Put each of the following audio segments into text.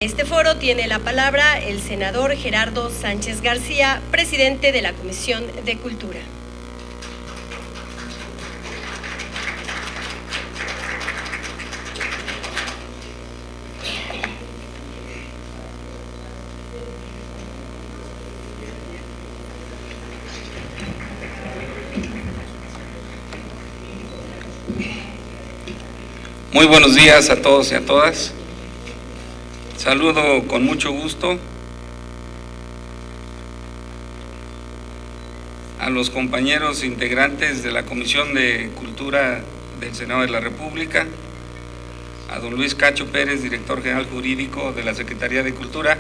Este foro tiene la palabra el senador Gerardo Sánchez García, presidente de la Comisión de Cultura. Muy buenos días a todos y a todas. Saludo con mucho gusto a los compañeros integrantes de la Comisión de Cultura del Senado de la República, a don Luis Cacho Pérez, director general jurídico de la Secretaría de Cultura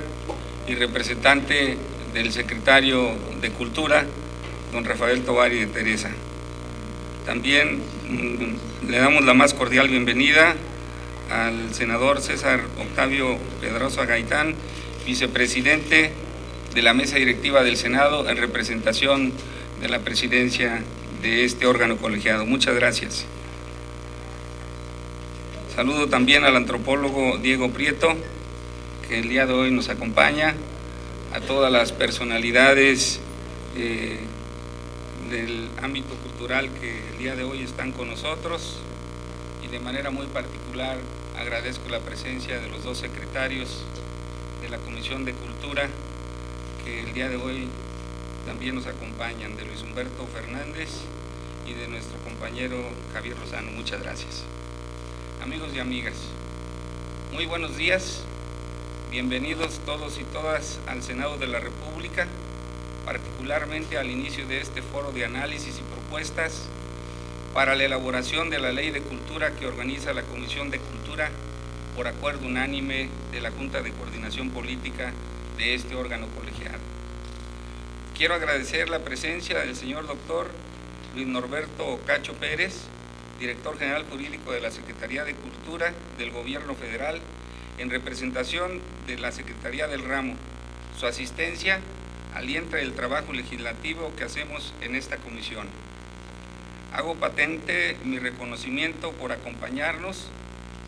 y representante del secretario de Cultura, don Rafael Tovar y de Teresa. También le damos la más cordial bienvenida al senador César Octavio Pedrosa Gaitán, vicepresidente de la mesa directiva del Senado en representación de la presidencia de este órgano colegiado. Muchas gracias. Saludo también al antropólogo Diego Prieto, que el día de hoy nos acompaña, a todas las personalidades del ámbito cultural que el día de hoy están con nosotros, y de manera muy particular agradezco la presencia de los dos secretarios de la Comisión de Cultura que el día de hoy también nos acompañan, de Luis Humberto Fernández y de nuestro compañero Javier Lozano. Muchas gracias. Amigos y amigas, muy buenos días, bienvenidos todos y todas al Senado de la República, particularmente al inicio de este foro de análisis y propuestas para la elaboración de la Ley de Cultura que organiza la Comisión de Cultura por acuerdo unánime de la Junta de Coordinación Política de este órgano colegiado. Quiero agradecer la presencia del señor doctor Luis Norberto Cacho Pérez, director general jurídico de la Secretaría de Cultura del Gobierno Federal, en representación de la Secretaría del Ramo. Su asistencia alienta el trabajo legislativo que hacemos en esta comisión. Hago patente mi reconocimiento por acompañarnos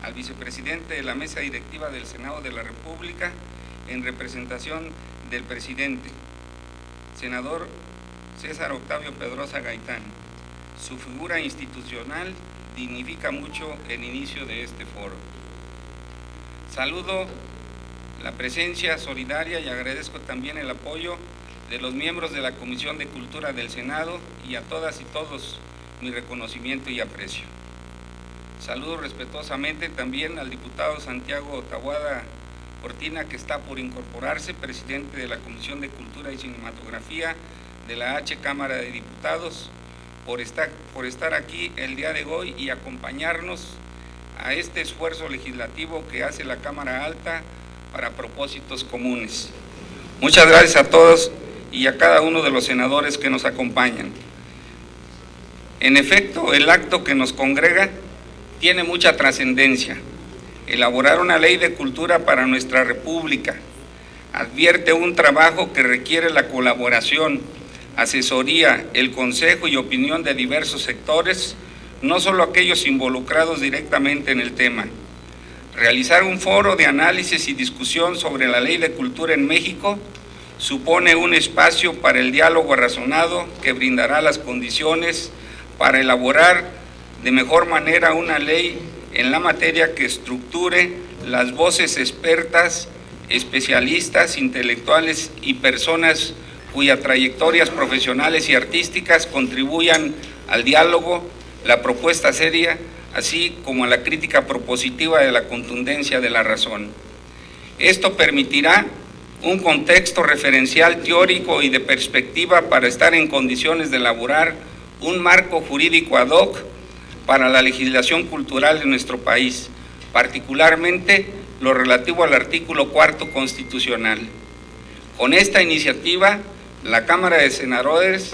al vicepresidente de la mesa directiva del Senado de la República en representación del presidente, senador César Octavio Pedrosa Gaitán. Su figura institucional dignifica mucho el inicio de este foro. Saludo la presencia solidaria y agradezco también el apoyo de los miembros de la Comisión de Cultura del Senado, y a todas y todos mi reconocimiento y aprecio. Saludo respetuosamente también al diputado Santiago Taboada Cortina, que está por incorporarse, presidente de la Comisión de Cultura y Cinematografía de la H Cámara de Diputados, por estar aquí el día de hoy y acompañarnos a este esfuerzo legislativo que hace la Cámara Alta para propósitos comunes. Muchas gracias a todos y a cada uno de los senadores que nos acompañan. En efecto, el acto que nos congrega tiene mucha trascendencia. Elaborar una ley de cultura para nuestra República advierte un trabajo que requiere la colaboración, asesoría, el consejo y opinión de diversos sectores, no solo aquellos involucrados directamente en el tema. Realizar un foro de análisis y discusión sobre la Ley de Cultura en México supone un espacio para el diálogo razonado que brindará las condiciones para elaborar de mejor manera una ley en la materia que estructure las voces expertas, especialistas, intelectuales y personas cuyas trayectorias profesionales y artísticas contribuyan al diálogo, la propuesta seria, así como a la crítica propositiva de la contundencia de la razón. Esto permitirá un contexto referencial teórico y de perspectiva para estar en condiciones de elaborar un marco jurídico ad hoc para la legislación cultural de nuestro país, particularmente lo relativo al artículo 4 constitucional. Con esta iniciativa, la Cámara de Senadores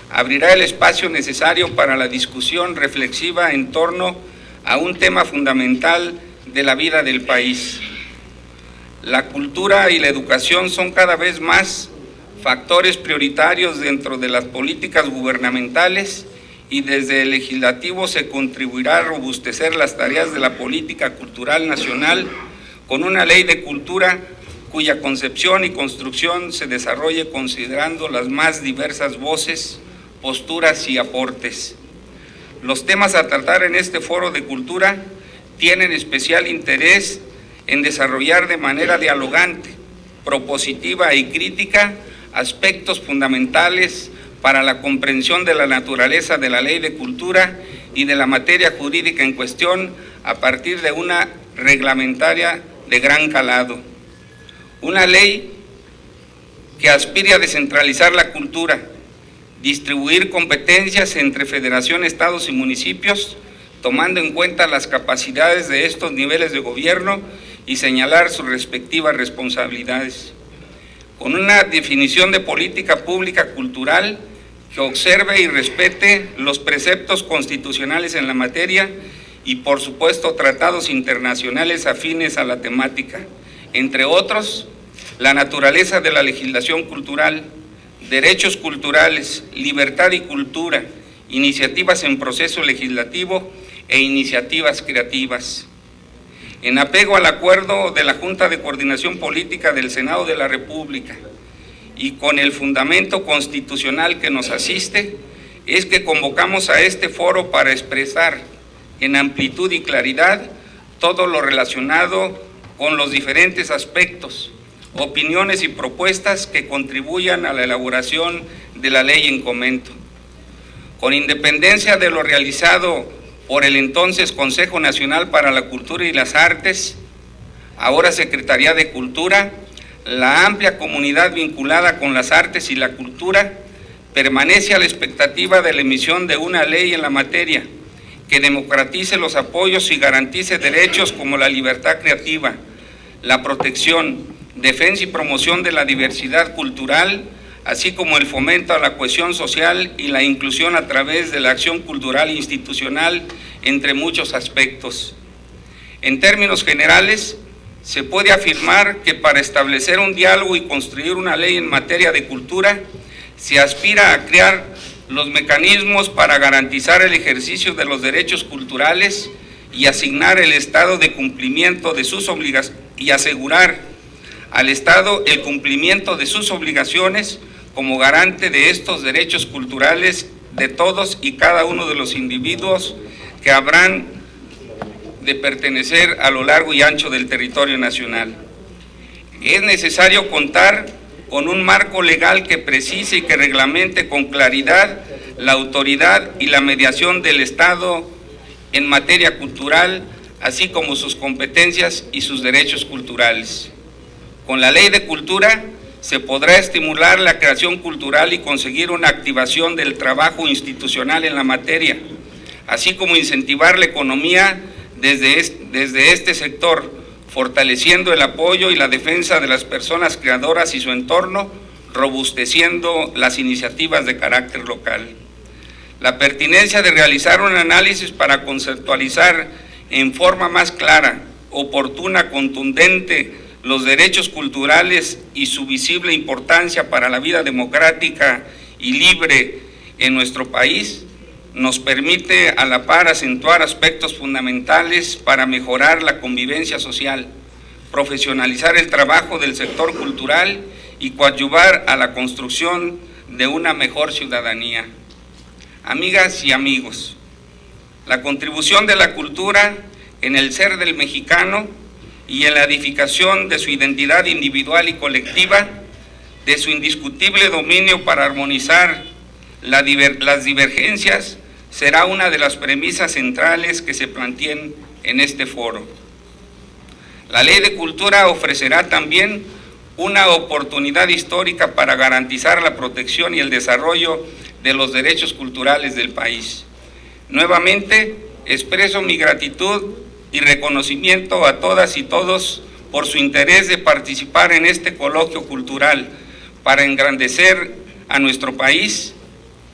abrirá el espacio necesario para la discusión reflexiva en torno a un tema fundamental de la vida del país. La cultura y la educación son cada vez más factores prioritarios dentro de las políticas gubernamentales, y desde el legislativo se contribuirá a robustecer las tareas de la política cultural nacional con una ley de cultura cuya concepción y construcción se desarrolle considerando las más diversas voces, posturas y aportes. Los temas a tratar en este foro de cultura tienen especial interés en desarrollar de manera dialogante, propositiva y crítica aspectos fundamentales para la comprensión de la naturaleza de la ley de cultura y de la materia jurídica en cuestión a partir de una reglamentaria de gran calado. Una ley que aspire a descentralizar la cultura, distribuir competencias entre federación, estados y municipios, tomando en cuenta las capacidades de estos niveles de gobierno y señalar sus respectivas responsabilidades. Con una definición de política pública cultural que observe y respete los preceptos constitucionales en la materia y, por supuesto, tratados internacionales afines a la temática, entre otros, la naturaleza de la legislación cultural, derechos culturales, libertad y cultura, iniciativas en proceso legislativo e iniciativas creativas. En apego al acuerdo de la Junta de Coordinación Política del Senado de la República y con el fundamento constitucional que nos asiste, es que convocamos a este foro para expresar en amplitud y claridad todo lo relacionado con los diferentes aspectos, opiniones y propuestas que contribuyan a la elaboración de la ley en comento. Con independencia de lo realizado por el entonces Consejo Nacional para la Cultura y las Artes, ahora Secretaría de Cultura, la amplia comunidad vinculada con las artes y la cultura permanece a la expectativa de la emisión de una ley en la materia que democratice los apoyos y garantice derechos como la libertad creativa, la protección, defensa y promoción de la diversidad cultural, así como el fomento a la cohesión social y la inclusión a través de la acción cultural institucional, entre muchos aspectos. En términos generales, se puede afirmar que para establecer un diálogo y construir una ley en materia de cultura, se aspira a crear los mecanismos para garantizar el ejercicio de los derechos culturales y asignar el estado de cumplimiento de sus obligaciones y asegurar al Estado el cumplimiento de sus obligaciones como garante de estos derechos culturales de todos y cada uno de los individuos que habrán de pertenecer a lo largo y ancho del territorio nacional. Es necesario contar con un marco legal que precise y que reglamente con claridad la autoridad y la mediación del Estado en materia cultural, así como sus competencias y sus derechos culturales. Con la Ley de Cultura se podrá estimular la creación cultural y conseguir una activación del trabajo institucional en la materia, así como incentivar la economía desde este sector, fortaleciendo el apoyo y la defensa de las personas creadoras y su entorno, robusteciendo las iniciativas de carácter local. La pertinencia de realizar un análisis para conceptualizar en forma más clara, oportuna, contundente, los derechos culturales y su visible importancia para la vida democrática y libre en nuestro país, nos permite a la par acentuar aspectos fundamentales para mejorar la convivencia social, profesionalizar el trabajo del sector cultural y coadyuvar a la construcción de una mejor ciudadanía. Amigas y amigos, la contribución de la cultura en el ser del mexicano y en la edificación de su identidad individual y colectiva, de su indiscutible dominio para armonizar las divergencias, será una de las premisas centrales que se planteen en este foro. La Ley de Cultura ofrecerá también una oportunidad histórica para garantizar la protección y el desarrollo de los derechos culturales del país. Nuevamente, expreso mi gratitud y reconocimiento a todas y todos por su interés de participar en este coloquio cultural para engrandecer a nuestro país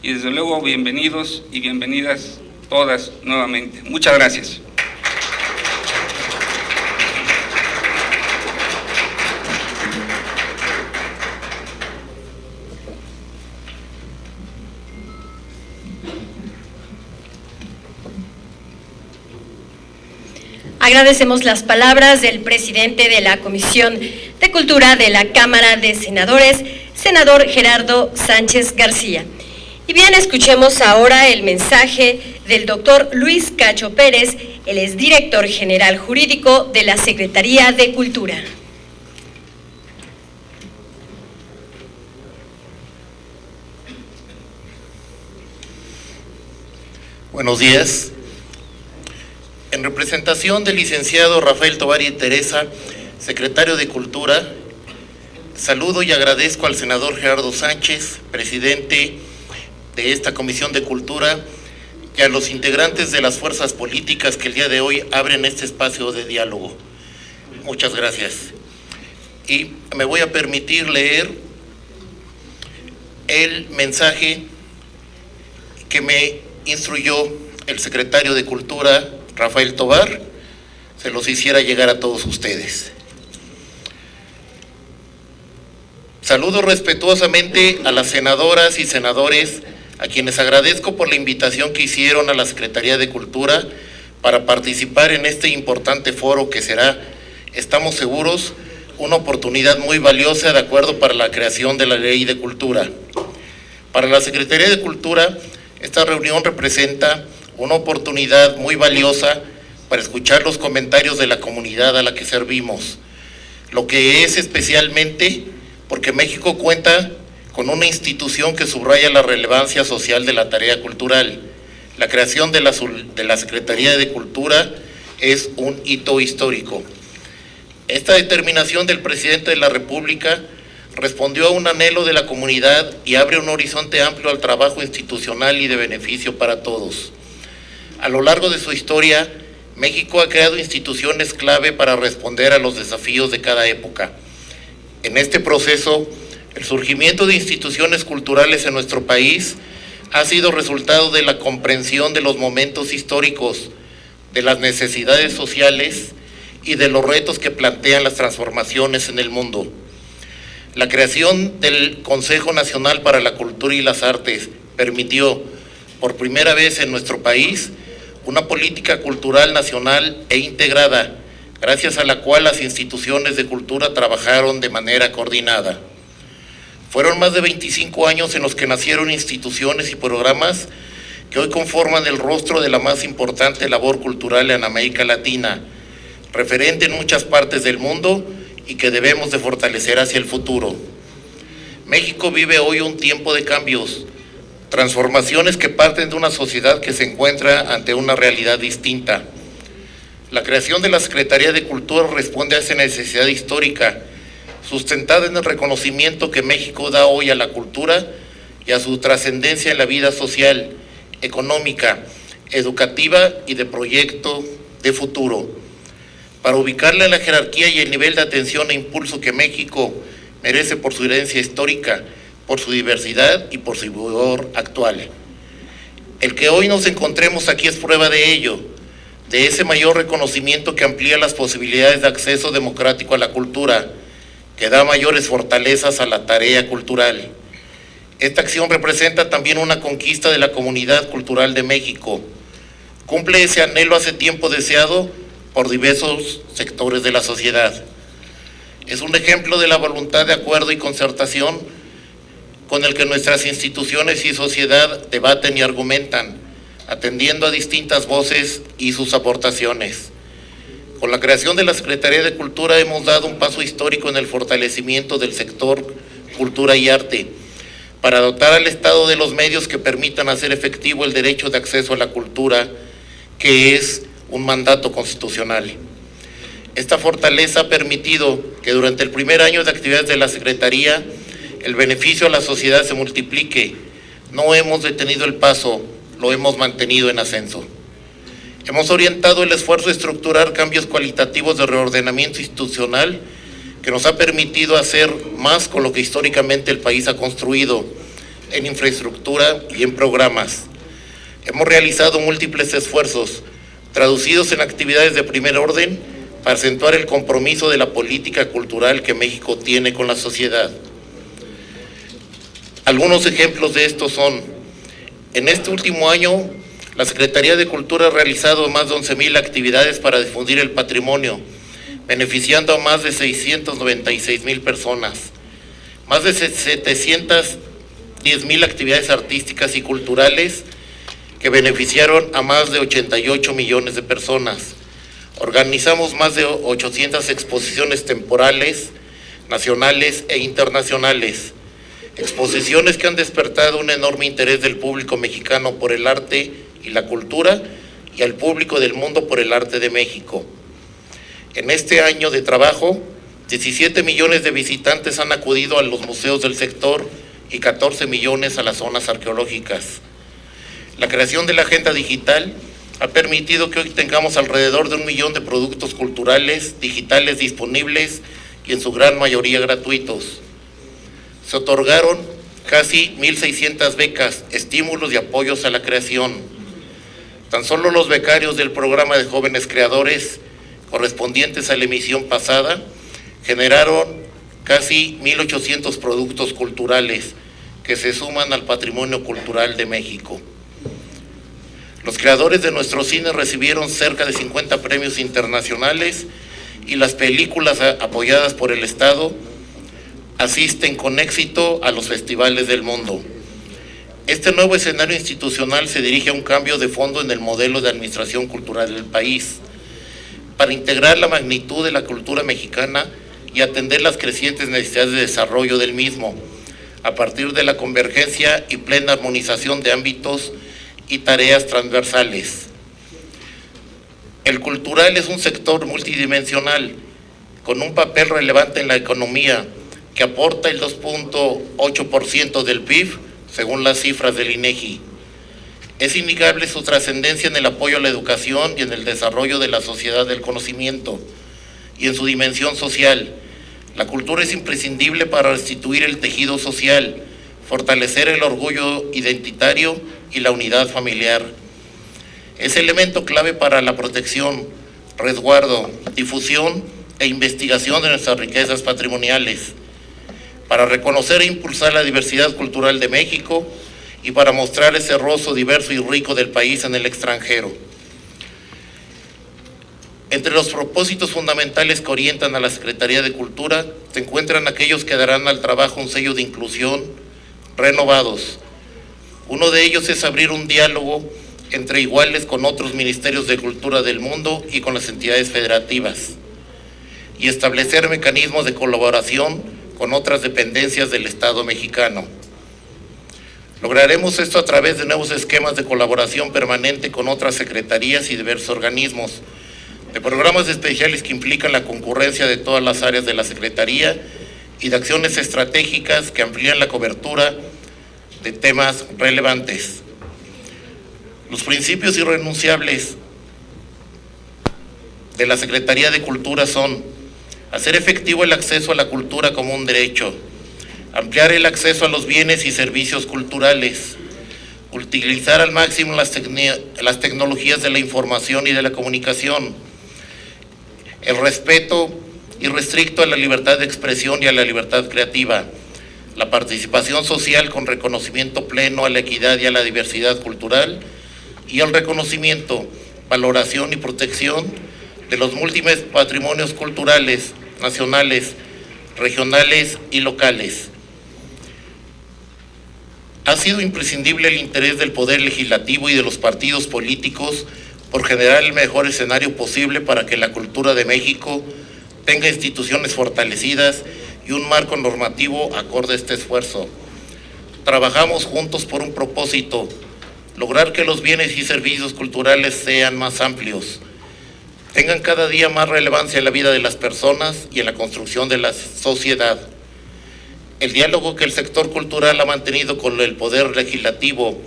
y desde luego bienvenidos y bienvenidas todas nuevamente. Muchas gracias. Agradecemos las palabras del presidente de la Comisión de Cultura de la Cámara de Senadores, senador Gerardo Sánchez García. Y bien, escuchemos ahora el mensaje del doctor Luis Cacho Pérez, él es director general jurídico de la Secretaría de Cultura. Buenos días. En representación del licenciado Rafael Tovar y Teresa, secretario de Cultura, saludo y agradezco al senador Gerardo Sánchez, presidente de esta Comisión de Cultura, y a los integrantes de las fuerzas políticas que el día de hoy abren este espacio de diálogo. Muchas gracias. Y me voy a permitir leer el mensaje que me instruyó el secretario de Cultura, Rafael Tovar. Se los hiciera llegar a todos ustedes. Saludo respetuosamente a las senadoras y senadores, a quienes agradezco por la invitación que hicieron a la Secretaría de Cultura para participar en este importante foro que será, estamos seguros, una oportunidad muy valiosa de acuerdo para la creación de la Ley de Cultura. Para la Secretaría de Cultura, esta reunión representa una oportunidad muy valiosa para escuchar los comentarios de la comunidad a la que servimos, lo que es especialmente porque México cuenta con una institución que subraya la relevancia social de la tarea cultural. La creación de la Secretaría de Cultura es un hito histórico. Esta determinación del presidente de la República respondió a un anhelo de la comunidad y abre un horizonte amplio al trabajo institucional y de beneficio para todos. A lo largo de su historia, México ha creado instituciones clave para responder a los desafíos de cada época. En este proceso, el surgimiento de instituciones culturales en nuestro país ha sido resultado de la comprensión de los momentos históricos, de las necesidades sociales y de los retos que plantean las transformaciones en el mundo. La creación del Consejo Nacional para la Cultura y las Artes permitió, por primera vez en nuestro país, una política cultural nacional e integrada, gracias a la cual las instituciones de cultura trabajaron de manera coordinada. Fueron más de 25 años en los que nacieron instituciones y programas que hoy conforman el rostro de la más importante labor cultural en América Latina, referente en muchas partes del mundo y que debemos de fortalecer hacia el futuro. México vive hoy un tiempo de cambios, transformaciones que parten de una sociedad que se encuentra ante una realidad distinta. La creación de la Secretaría de Cultura responde a esa necesidad histórica, sustentada en el reconocimiento que México da hoy a la cultura y a su trascendencia en la vida social, económica, educativa y de proyecto de futuro. Para ubicarla en la jerarquía y el nivel de atención e impulso que México merece por su herencia histórica, por su diversidad y por su vigor actual. El que hoy nos encontremos aquí es prueba de ello, de ese mayor reconocimiento que amplía las posibilidades de acceso democrático a la cultura, que da mayores fortalezas a la tarea cultural. Esta acción representa también una conquista de la comunidad cultural de México. Cumple ese anhelo hace tiempo deseado por diversos sectores de la sociedad. Es un ejemplo de la voluntad de acuerdo y concertación con el que nuestras instituciones y sociedad debaten y argumentan, atendiendo a distintas voces y sus aportaciones. Con la creación de la Secretaría de Cultura hemos dado un paso histórico en el fortalecimiento del sector cultura y arte, para dotar al Estado de los medios que permitan hacer efectivo el derecho de acceso a la cultura, que es un mandato constitucional. Esta fortaleza ha permitido que durante el primer año de actividades de la Secretaría el beneficio a la sociedad se multiplique. No hemos detenido el paso, lo hemos mantenido en ascenso. Hemos orientado el esfuerzo a estructurar cambios cualitativos de reordenamiento institucional que nos ha permitido hacer más con lo que históricamente el país ha construido en infraestructura y en programas. Hemos realizado múltiples esfuerzos traducidos en actividades de primer orden para acentuar el compromiso de la política cultural que México tiene con la sociedad. Algunos ejemplos de esto son: en este último año La Secretaría de Cultura ha realizado más de 11,000 actividades para difundir el patrimonio, beneficiando a más de 696,000 personas. Más de 710,000 actividades artísticas y culturales que beneficiaron a más de 88 millones de personas. Organizamos más de 800 exposiciones temporales, nacionales e internacionales. Exposiciones que han despertado un enorme interés del público mexicano por el arte y la cultura y al público del mundo por el arte de México. En este año de trabajo, 17 millones de visitantes han acudido a los museos del sector y 14 millones a las zonas arqueológicas. La creación de la agenda digital ha permitido que hoy tengamos alrededor de 1 millón de productos culturales digitales disponibles y en su gran mayoría gratuitos. Se otorgaron casi 1,600 becas, estímulos y apoyos a la creación. Tan solo los becarios del programa de jóvenes creadores correspondientes a la emisión pasada generaron casi 1,800 productos culturales que se suman al patrimonio cultural de México. Los creadores de nuestro cine recibieron cerca de 50 premios internacionales y las películas apoyadas por el Estado asisten con éxito a los festivales del mundo. Este nuevo escenario institucional se dirige a un cambio de fondo en el modelo de administración cultural del país, para integrar la magnitud de la cultura mexicana y atender las crecientes necesidades de desarrollo del mismo, a partir de la convergencia y plena armonización de ámbitos y tareas transversales. El cultural es un sector multidimensional, con un papel relevante en la economía, que aporta el 2.8% del PIB, según las cifras del INEGI. Es innegable su trascendencia en el apoyo a la educación y en el desarrollo de la sociedad del conocimiento, y en su dimensión social. La cultura es imprescindible para restituir el tejido social, fortalecer el orgullo identitario y la unidad familiar. Es elemento clave para la protección, resguardo, difusión e investigación de nuestras riquezas patrimoniales, para reconocer e impulsar la diversidad cultural de México y para mostrar ese rostro diverso y rico del país en el extranjero. Entre los propósitos fundamentales que orientan a la Secretaría de Cultura se encuentran aquellos que darán al trabajo un sello de inclusión renovados. Uno de ellos es abrir un diálogo entre iguales con otros ministerios de cultura del mundo y con las entidades federativas, y establecer mecanismos de colaboración con otras dependencias del Estado mexicano. Lograremos esto a través de nuevos esquemas de colaboración permanente con otras secretarías y diversos organismos, de programas especiales que implican la concurrencia de todas las áreas de la Secretaría y de acciones estratégicas que amplían la cobertura de temas relevantes. Los principios irrenunciables de la Secretaría de Cultura son: hacer efectivo el acceso a la cultura como un derecho, ampliar el acceso a los bienes y servicios culturales, utilizar al máximo las tecnologías de la información y de la comunicación, el respeto irrestricto a la libertad de expresión y a la libertad creativa, la participación social con reconocimiento pleno a la equidad y a la diversidad cultural, y el reconocimiento, valoración y protección de los múltiples patrimonios culturales, nacionales, regionales y locales. Ha sido imprescindible el interés del Poder Legislativo y de los partidos políticos por generar el mejor escenario posible para que la cultura de México tenga instituciones fortalecidas y un marco normativo acorde a este esfuerzo. Trabajamos juntos por un propósito: lograr que los bienes y servicios culturales sean más amplios, tengan cada día más relevancia en la vida de las personas y en la construcción de la sociedad. El diálogo que el sector cultural ha mantenido con el Poder Legislativo,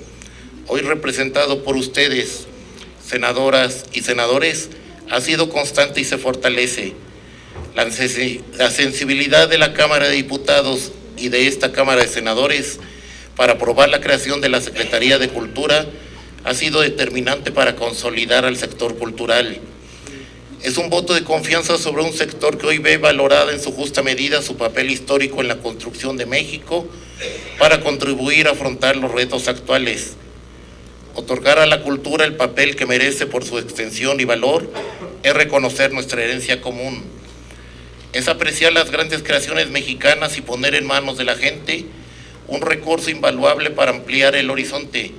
hoy representado por ustedes, senadoras y senadores, ha sido constante y se fortalece. La sensibilidad de la Cámara de Diputados y de esta Cámara de Senadores para aprobar la creación de la Secretaría de Cultura ha sido determinante para consolidar al sector cultural. Es un voto de confianza sobre un sector que hoy ve valorada en su justa medida su papel histórico en la construcción de México para contribuir a afrontar los retos actuales. Otorgar a la cultura el papel que merece por su extensión y valor es reconocer nuestra herencia común. Es apreciar las grandes creaciones mexicanas y poner en manos de la gente un recurso invaluable para ampliar el horizonte,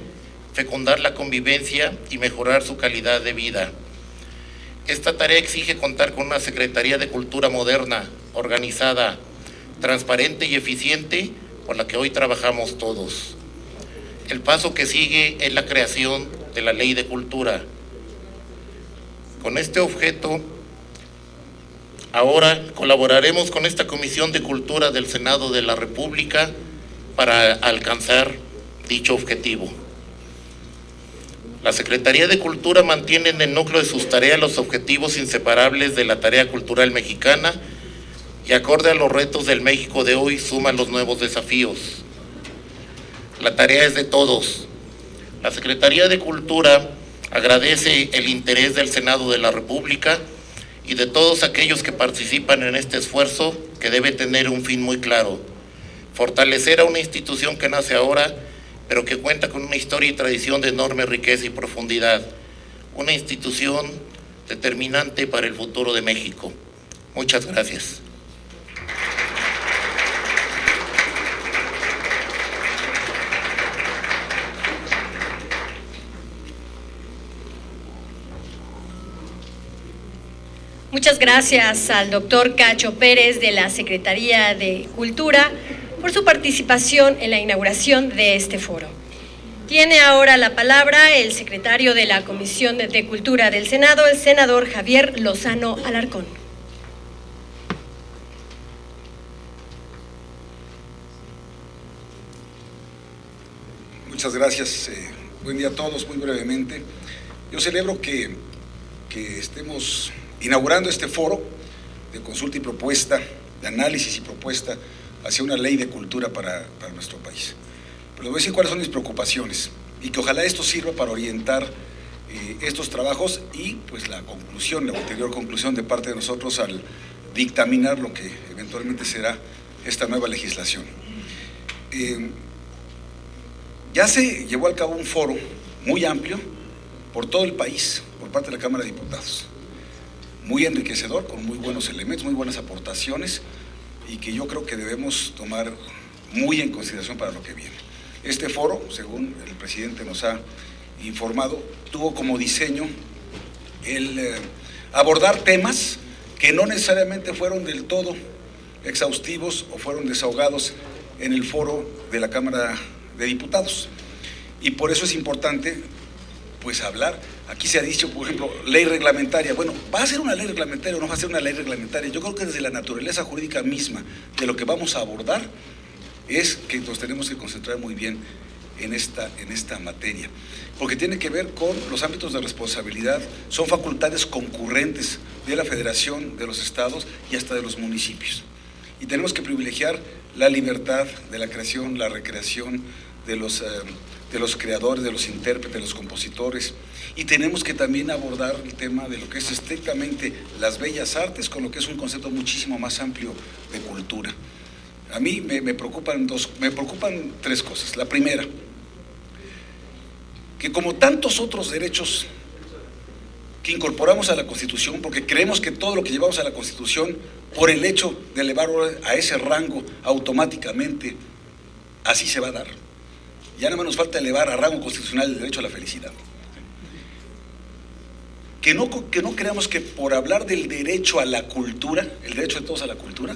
fecundar la convivencia y mejorar su calidad de vida. Esta tarea exige contar con una Secretaría de Cultura moderna, organizada, transparente y eficiente, por la que hoy trabajamos todos. El paso que sigue es la creación de la Ley de Cultura. Con este objeto, ahora colaboraremos con esta Comisión de Cultura del Senado de la República para alcanzar dicho objetivo. La Secretaría de Cultura mantiene en el núcleo de sus tareas los objetivos inseparables de la tarea cultural mexicana y, acorde a los retos del México de hoy, suma los nuevos desafíos. La tarea es de todos. La Secretaría de Cultura agradece el interés del Senado de la República y de todos aquellos que participan en este esfuerzo, que debe tener un fin muy claro: fortalecer a una institución que nace ahora, pero que cuenta con una historia y tradición de enorme riqueza y profundidad, una institución determinante para el futuro de México. Muchas gracias. Muchas gracias al doctor Cacho Pérez de la Secretaría de Cultura por su participación en la inauguración de este foro. Tiene ahora la palabra el secretario de la Comisión de Cultura del Senado, el senador Javier Lozano Alarcón. Muchas gracias. Buen día a todos. Muy brevemente, yo celebro que estemos inaugurando este foro de consulta y propuesta, de análisis y propuesta hacia una ley de cultura para nuestro país. Pero les voy a decir cuáles son mis preocupaciones y que ojalá esto sirva para orientar estos trabajos y pues la conclusión, la ulterior conclusión de parte de nosotros al dictaminar lo que eventualmente será esta nueva legislación. Ya se llevó a cabo un foro muy amplio por todo el país por parte de la Cámara de Diputados, muy enriquecedor, con muy buenos elementos, muy buenas aportaciones, y que yo creo que debemos tomar muy en consideración para lo que viene. Este foro, según el presidente nos ha informado, tuvo como diseño el abordar temas que no necesariamente fueron del todo exhaustivos o fueron desahogados en el foro de la Cámara de Diputados. Y por eso es importante pues hablar. Aquí se ha dicho, por ejemplo, ley reglamentaria. Bueno, ¿va a ser una ley reglamentaria o no va a ser una ley reglamentaria? Yo creo que desde la naturaleza jurídica misma de lo que vamos a abordar es que nos tenemos que concentrar muy bien en esta materia, porque tiene que ver con los ámbitos de responsabilidad, son facultades concurrentes de la Federación, de los estados y hasta de los municipios. Y tenemos que privilegiar la libertad de la creación, la recreación de los creadores, de los intérpretes, de los compositores, y tenemos que también abordar el tema de lo que es estrictamente las bellas artes con lo que es un concepto muchísimo más amplio de cultura. A mí me preocupan tres cosas. La primera, que como tantos otros derechos que incorporamos a la Constitución, porque creemos que todo lo que llevamos a la Constitución, por el hecho de elevarlo a ese rango automáticamente, así se va a dar. Ya nada más nos falta elevar a rango constitucional el derecho a la felicidad. Que no creamos que por hablar del derecho a la cultura, el derecho de todos a la cultura,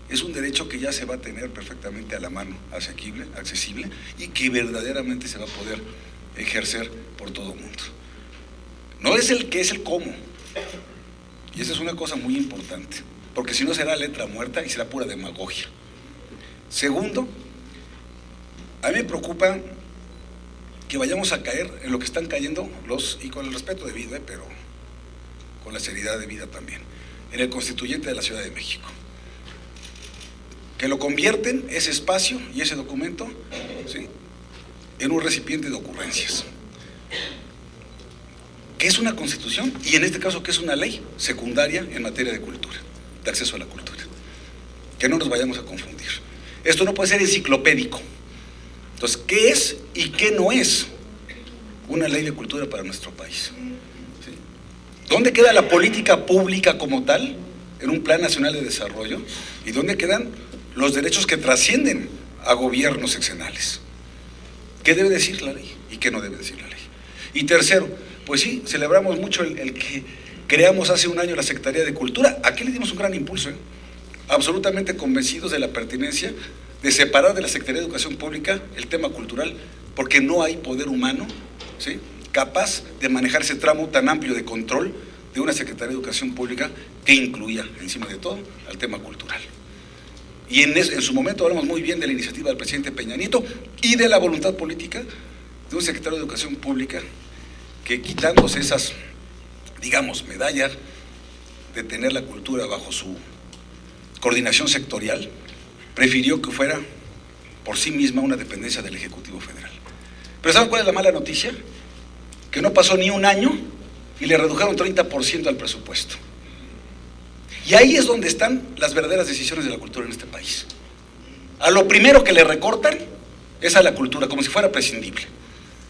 es un derecho que ya se va a tener perfectamente a la mano, accesible, y que verdaderamente se va a poder ejercer por todo el mundo. No es el qué, es el cómo. Y esa es una cosa muy importante, porque si no será letra muerta y será pura demagogia. Segundo, a mí me preocupa que vayamos a caer en lo que están cayendo y con el respeto debido, pero con la seriedad debida también, en el constituyente de la Ciudad de México. Que lo convierten, ese espacio y ese documento, ¿sí?, en un recipiente de ocurrencias. ¿Qué es una constitución? Y en este caso, ¿qué es una ley secundaria en materia de cultura, de acceso a la cultura? Que no nos vayamos a confundir. Esto no puede ser enciclopédico. Entonces, ¿qué es y qué no es una ley de cultura para nuestro país. ¿Sí? ¿Dónde queda la política pública como tal en un plan nacional de desarrollo? ¿Y dónde quedan los derechos que trascienden a gobiernos seccionales? ¿Qué debe decir la ley y qué no debe decir la ley? Y tercero, pues sí, celebramos mucho el que creamos hace un año la Secretaría de Cultura. Aquí le dimos un gran impulso, absolutamente convencidos de la pertinencia de separar de la Secretaría de Educación Pública el tema cultural, porque no hay poder humano, ¿sí?, capaz de manejar ese tramo tan amplio de control de una Secretaría de Educación Pública que incluya, encima de todo, al tema cultural. Y en su momento hablamos muy bien de la iniciativa del presidente Peña Nieto y de la voluntad política de un secretario de Educación Pública que, quitándose esas, digamos, medallas de tener la cultura bajo su coordinación sectorial, prefirió que fuera por sí misma una dependencia del Ejecutivo Federal. Pero ¿saben cuál es la mala noticia? Que no pasó ni un año y le redujeron 30% al presupuesto. Y ahí es donde están las verdaderas decisiones de la cultura en este país. A lo primero que le recortan es a la cultura, como si fuera prescindible.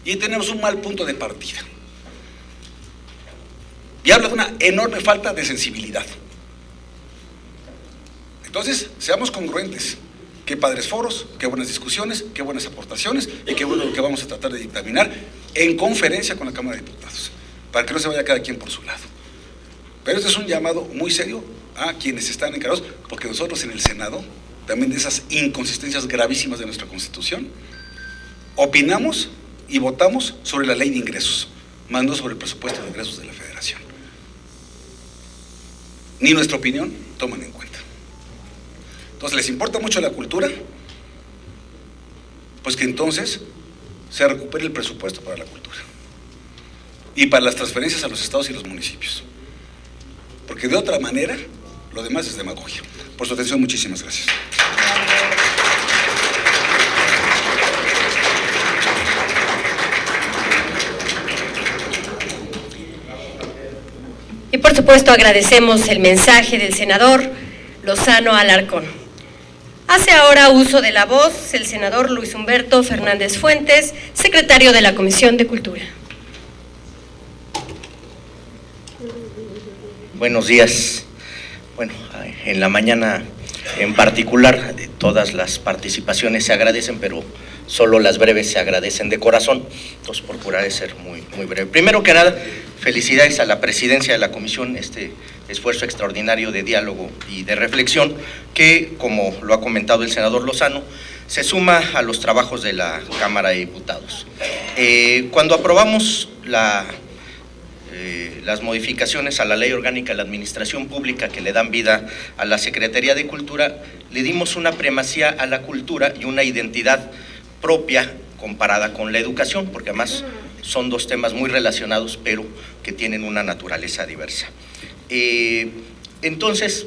Y ahí tenemos un mal punto de partida. Y habla de una enorme falta de sensibilidad. Entonces, seamos congruentes. Qué padres foros, qué buenas discusiones, qué buenas aportaciones y qué bueno lo que vamos a tratar de dictaminar en conferencia con la Cámara de Diputados, para que no se vaya cada quien por su lado. Pero este es un llamado muy serio a quienes están encargados, porque nosotros en el Senado, también de esas inconsistencias gravísimas de nuestra Constitución, opinamos y votamos sobre la ley de ingresos, más no sobre el presupuesto de ingresos de la Federación. Ni nuestra opinión toman en cuenta. Entonces, ¿les importa mucho la cultura? Pues que entonces se recupere el presupuesto para la cultura y para las transferencias a los estados y los municipios, porque de otra manera lo demás es demagogia. Por su atención, muchísimas gracias. Y por supuesto agradecemos el mensaje del senador Lozano Alarcón. Hace ahora uso de la voz el senador Luis Humberto Fernández Fuentes, secretario de la Comisión de Cultura. Buenos días. Bueno, en la mañana en particular todas las participaciones se agradecen, pero solo las breves se agradecen de corazón, entonces procuraré ser muy breve. Primero que nada, felicidades a la presidencia de la comisión, este esfuerzo extraordinario de diálogo y de reflexión que, como lo ha comentado el senador Lozano, se suma a los trabajos de la Cámara de Diputados. Cuando aprobamos las modificaciones a la Ley Orgánica de la Administración Pública que le dan vida a la Secretaría de Cultura, le dimos una primacía a la cultura y una identidad propia comparada con la educación, porque además son dos temas muy relacionados, pero que tienen una naturaleza diversa. Entonces,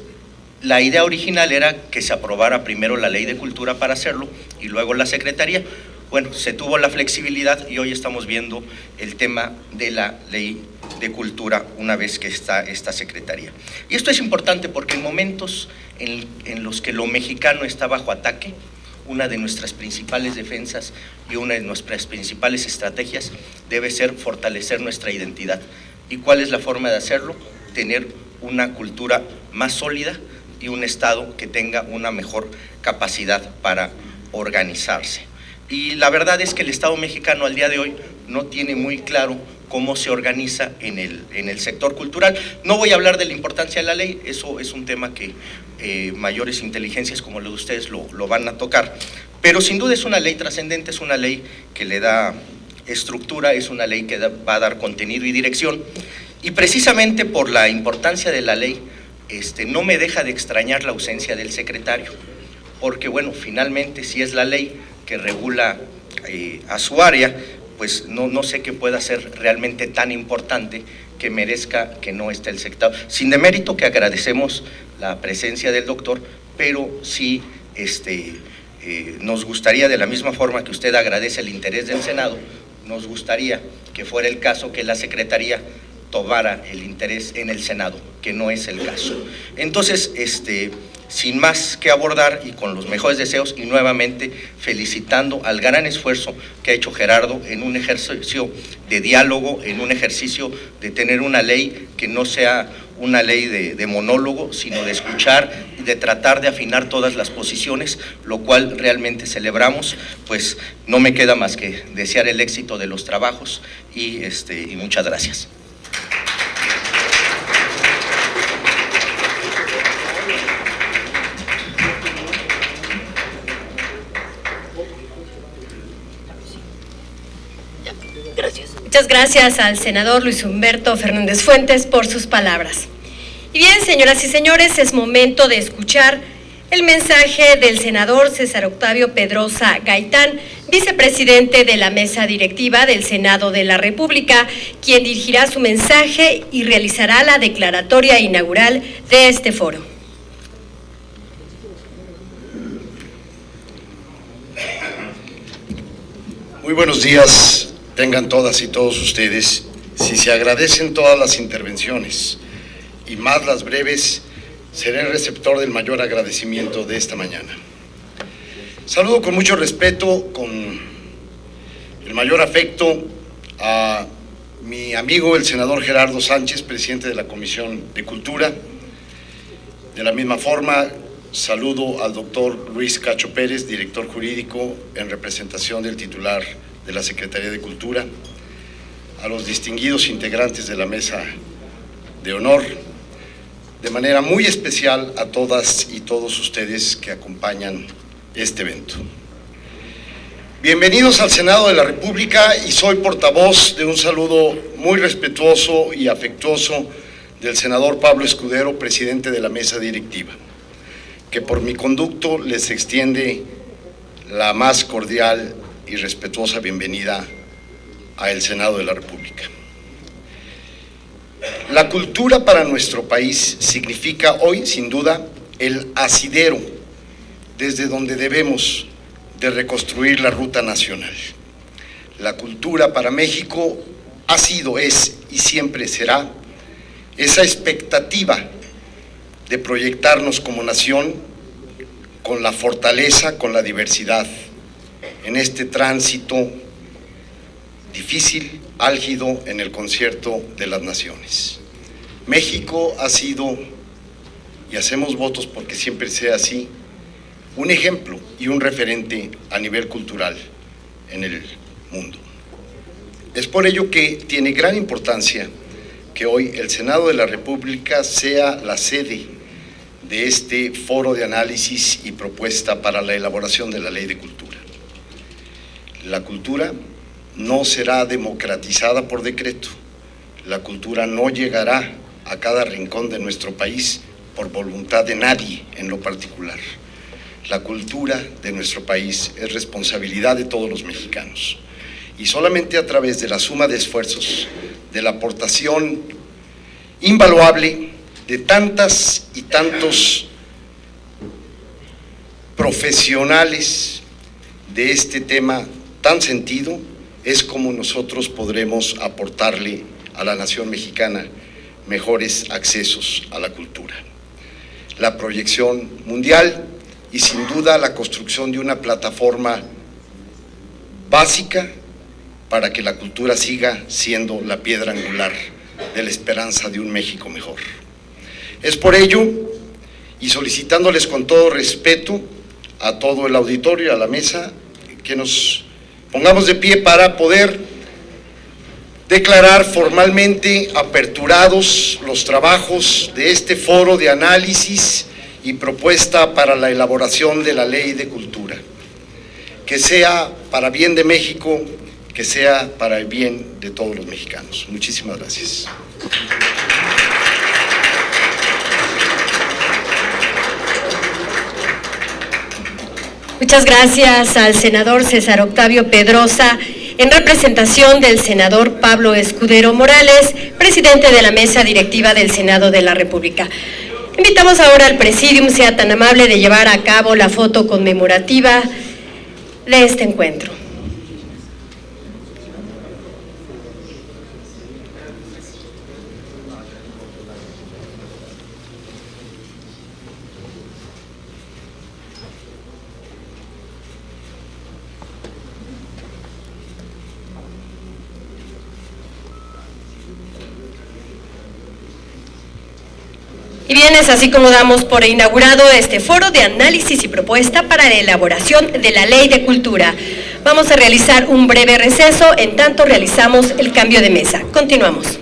la idea original era que se aprobara primero la Ley de Cultura para hacerlo y luego la Secretaría. Bueno, se tuvo la flexibilidad y hoy estamos viendo el tema de la Ley de Cultura una vez que está esta Secretaría. Y esto es importante porque en momentos en los que lo mexicano está bajo ataque, una de nuestras principales defensas y una de nuestras principales estrategias debe ser fortalecer nuestra identidad. ¿Y cuál es la forma de hacerlo? Tener una cultura más sólida y un Estado que tenga una mejor capacidad para organizarse. Y la verdad es que el Estado mexicano al día de hoy no tiene muy claro cómo se organiza en el sector cultural. No voy a hablar de la importancia de la ley, eso es un tema que mayores inteligencias como lo de ustedes lo van a tocar, pero sin duda es una ley trascendente, es una ley que le da estructura, es una ley que va a dar contenido y dirección, y precisamente por la importancia de la ley, no me deja de extrañar la ausencia del secretario, porque bueno, finalmente si es la ley que regula a su área, pues no sé qué pueda ser realmente tan importante que merezca que no esté el secretario. Sin demérito, que agradecemos la presencia del doctor, pero sí nos gustaría, de la misma forma que usted agradece el interés del Senado, nos gustaría que fuera el caso que la Secretaría tomara el interés en el Senado, que no es el caso. Entonces, sin más que abordar y con los mejores deseos y nuevamente felicitando al gran esfuerzo que ha hecho Gerardo en un ejercicio de diálogo, en un ejercicio de tener una ley que no sea una ley de monólogo, sino de escuchar y de tratar de afinar todas las posiciones, lo cual realmente celebramos. Pues no me queda más que desear el éxito de los trabajos y muchas gracias. Muchas gracias al senador Luis Humberto Fernández Fuentes por sus palabras. Y bien, señoras y señores, es momento de escuchar el mensaje del senador César Octavio Pedrosa Gaitán, vicepresidente de la mesa directiva del Senado de la República, quien dirigirá su mensaje y realizará la declaratoria inaugural de este foro. Muy buenos días. Tengan todas y todos ustedes. Si se agradecen todas las intervenciones y más las breves, seré receptor del mayor agradecimiento de esta mañana. Saludo con mucho respeto, con el mayor afecto, a mi amigo el senador Gerardo Sánchez, presidente de la Comisión de Cultura. De la misma forma, saludo al doctor Luis Cacho Pérez, director jurídico en representación del titular de la Secretaría de Cultura, a los distinguidos integrantes de la mesa de honor, de manera muy especial a todas y todos ustedes que acompañan este evento. Bienvenidos al Senado de la República y soy portavoz de un saludo muy respetuoso y afectuoso del senador Pablo Escudero, presidente de la mesa directiva, que por mi conducto les extiende la más cordial y respetuosa bienvenida al Senado de la República. La cultura para nuestro país significa hoy, sin duda, el asidero desde donde debemos de reconstruir la ruta nacional. La cultura para México ha sido, es y siempre será esa expectativa de proyectarnos como nación con la fortaleza, con la diversidad, en este tránsito difícil, álgido en el concierto de las naciones. México ha sido, y hacemos votos porque siempre sea así, un ejemplo y un referente a nivel cultural en el mundo. Es por ello que tiene gran importancia que hoy el Senado de la República sea la sede de este foro de análisis y propuesta para la elaboración de la Ley de Cultura. La cultura no será democratizada por decreto. La cultura no llegará a cada rincón de nuestro país por voluntad de nadie en lo particular. La cultura de nuestro país es responsabilidad de todos los mexicanos. Y solamente a través de la suma de esfuerzos, de la aportación invaluable de tantas y tantos profesionales de este tema tan sentido, es como nosotros podremos aportarle a la nación mexicana mejores accesos a la cultura. La proyección mundial y sin duda la construcción de una plataforma básica para que la cultura siga siendo la piedra angular de la esperanza de un México mejor. Es por ello, y solicitándoles con todo respeto a todo el auditorio y a la mesa, que nos pongamos de pie para poder declarar formalmente aperturados los trabajos de este foro de análisis y propuesta para la elaboración de la Ley de Cultura. Que sea para bien de México, que sea para el bien de todos los mexicanos. Muchísimas gracias. Muchas gracias al senador César Octavio Pedrosa, en representación del senador Pablo Escudero Morales, presidente de la mesa directiva del Senado de la República. Invitamos ahora al Presidium sea tan amable de llevar a cabo la foto conmemorativa de este encuentro. Y bien, es así como damos por inaugurado este foro de análisis y propuesta para la elaboración de la Ley de Cultura. Vamos a realizar un breve receso, en tanto realizamos el cambio de mesa. Continuamos.